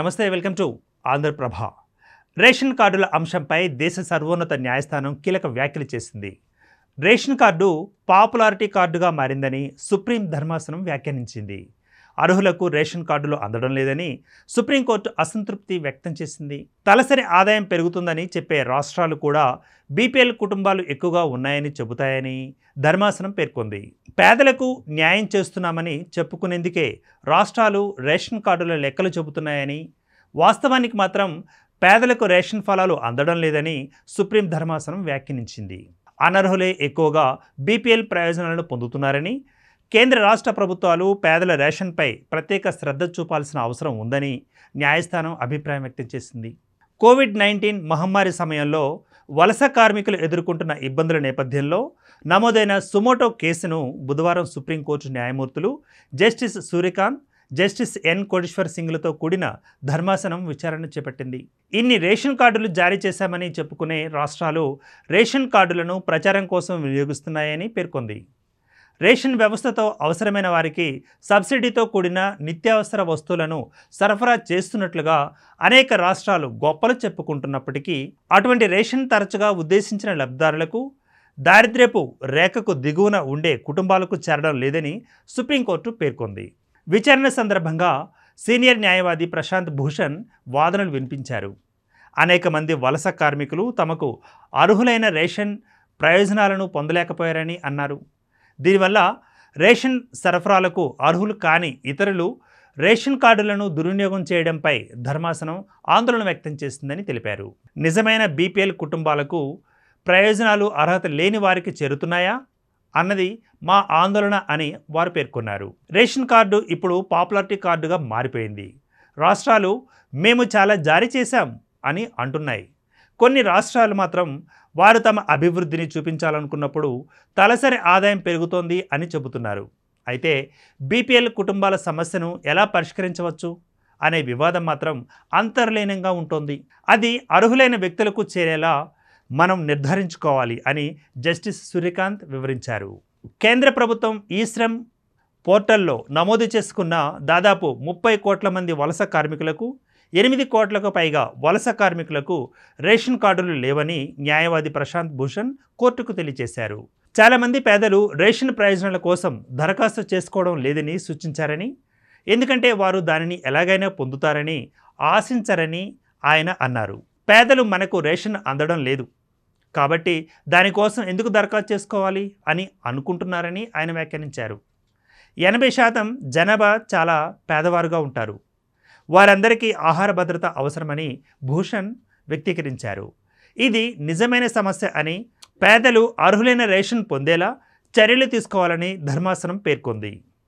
నమస్తే, welcome to Andhraprabha. Ration కార్డుల అంశంపై దేశ సర్వోన్నత న్యాయస్థానం కీలక వ్యాఖ్యలు చేసింది. రేషన్ కార్డు పాపులారిటీ కార్డుగా మారిందని సుప్రీం ధర్మాసనం వ్యాఖ్యానించింది. అర్హులకు రేషన్ కార్డులు అందడం లేదని సుప్రీంకోర్టు అసంతృప్తి వ్యక్తం చేసింది. తలసరి ఆదాయం పెరుగుతుందని చెప్పే రాష్ట్రాలు కూడా బీపీఎల్ కుటుంబాలు ఎక్కువగా ఉన్నాయని చెబుతాయని ధర్మాసనం పేర్కొంది. పేదలకు న్యాయం చేస్తున్నామని చెప్పుకునేందుకే రాష్ట్రాలు రేషన్ కార్డుల లెక్కలు చెబుతున్నాయని, వాస్తవానికి మాత్రం పేదలకు రేషన్ ఫలాలు అందడం లేదని సుప్రీం ధర్మాసనం వ్యాఖ్యానించింది. అనర్హులే ఎక్కువగా బీపీఎల్ ప్రయోజనాలను పొందుతున్నారని, కేంద్ర రాష్ట్ర ప్రభుత్వాలు పేదల రేషన్పై ప్రత్యేక శ్రద్ధ చూపాల్సిన అవసరం ఉందని న్యాయస్థానం అభిప్రాయం వ్యక్తం చేసింది. కోవిడ్-19 మహమ్మారి సమయంలో వలస కార్మికులు ఎదుర్కొంటున్న ఇబ్బందుల నేపథ్యంలో నమోదైన సుమోటో కేసును బుధవారం సుప్రీంకోర్టు న్యాయమూర్తులు justice Suryakant, justice N Koteshwar సింగ్లతో కూడిన ధర్మాసనం విచారణ చేపట్టింది. ఇన్ని రేషన్ కార్డులు జారీ చేశామని చెప్పుకునే రాష్ట్రాలు రేషన్ కార్డులను ప్రచారం కోసం వినియోగిస్తున్నాయని పేర్కొంది. రేషన్ వ్యవస్థతో అవసరమైన వారికి సబ్సిడీతో కూడిన నిత్యావసర వస్తువులను సరఫరా చేస్తున్నట్లుగా అనేక రాష్ట్రాలు గొప్పలు చెప్పుకుంటున్నప్పటికీ అటువంటి రేషన్ తరచుగా ఉద్దేశించిన లబ్ధిదారులకు, దారిద్ర్యపు రేఖకు దిగువన ఉండే కుటుంబాలకు చేరడం లేదని సుప్రీంకోర్టు పేర్కొంది. విచారణ సందర్భంగా సీనియర్ న్యాయవాది ప్రశాంత్ భూషణ్ వాదనలు వినిపించారు. అనేక మంది వలస కార్మికులు తమకు అర్హులైన రేషన్ ప్రయోజనాలను పొందలేకపోయారని అన్నారు. దీనివల్ల రేషన్ సరఫరాలకు అర్హులు కాని ఇతరులు రేషన్ కార్డులను దుర్వినియోగం చేయడంపై ధర్మాసనం ఆందోళన వ్యక్తం చేసిందని తెలిపారు. నిజమైన బీపీఎల్ కుటుంబాలకు ప్రయోజనాలు అర్హత లేని వారికి చేరుతున్నాయా అన్నది మా ఆందోళన అని వారు పేర్కొన్నారు. రేషన్ కార్డు ఇప్పుడు పాపులారిటీ కార్డుగా మారిపోయింది. రాష్ట్రాలు మేము చాలా జారీ చేశాం అని అంటున్నాయి. కొన్ని రాష్ట్రాలు మాత్రం వారు తమ అభివృద్ధిని చూపించాలనుకున్నప్పుడు తలసరి ఆదాయం పెరుగుతోంది అని చెబుతున్నారు. అయితే బీపీఎల్ కుటుంబాల సమస్యను ఎలా పరిష్కరించవచ్చు అనే వివాదం మాత్రం అంతర్లీనంగా ఉంటుంది. అది అర్హులైన వ్యక్తులకు చేరేలా మనం నిర్ధారించుకోవాలి అని జస్టిస్ సూర్యకాంత్ వివరించారు. కేంద్ర ప్రభుత్వం ఈ-శ్రమ్ పోర్టల్లో నమోదు చేసుకున్న దాదాపు 30 కోట్ల మంది వలస కార్మికులకు, 8 కోట్లకు పైగా వలస కార్మికులకు రేషన్ కార్డులు లేవని న్యాయవాది ప్రశాంత్ భూషణ్ కోర్టుకు తెలియజేశారు. చాలామంది పేదలు రేషన్ ప్రయోజనాల కోసం దరఖాస్తు చేసుకోవడం లేదని సూచించారని, ఎందుకంటే వారు దానిని ఎలాగైనా పొందుతారని ఆశించరని ఆయన అన్నారు. పేదలు మనకు రేషన్ అందడం లేదు కాబట్టి దానికోసం ఎందుకు దరఖాస్తు చేసుకోవాలి అని అనుకుంటున్నారని ఆయన వ్యాఖ్యానించారు. 80% జనాభా చాలా పేదవారుగా ఉంటారు. వారందరికీ ఆహార భద్రత అవసరమని భూషణ్ వ్యక్తీకరించారు. ఇది నిజమైన సమస్య అని, పేదలు అర్హులైన రేషన్ పొందేలా చర్యలు తీసుకోవాలని ధర్మాసనం పేర్కొంది.